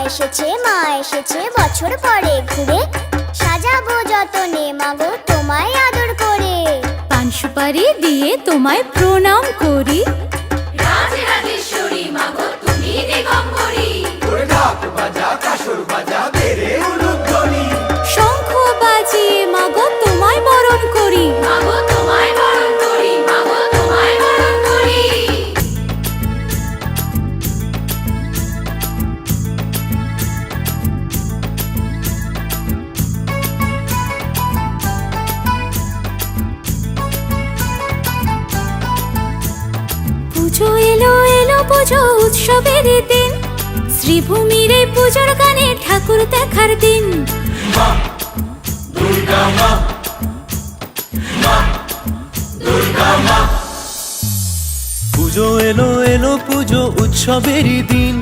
মা এসেছে বছর পরে ঘুরে, সাজাবো যতনে মাগো তোমায় আদর করে। পান সুপারি দিয়ে তোমায় প্রণাম করি। রাজরাজেশ্বরী মাগো তুমি দিগম্বরী। ওরে ঢাক বাজা কাসর বাজা বেরে উলুধ্বনি। শঙ্খ বাজিয়ে মাগো তোমায় বরণ করি। মাগো তোমায় বরণ করি, মাগো তোমায় বরণ করি। পুজো এলো এলো পুজো উৎসবের দিন, শ্রীভূমির এই পুজোর গানে ঠাকুর দেখার দিন। মা দুর্গা মা, মা দুর্গা মা। পুজো এলো এলো পুজো উৎসবেরই দিন,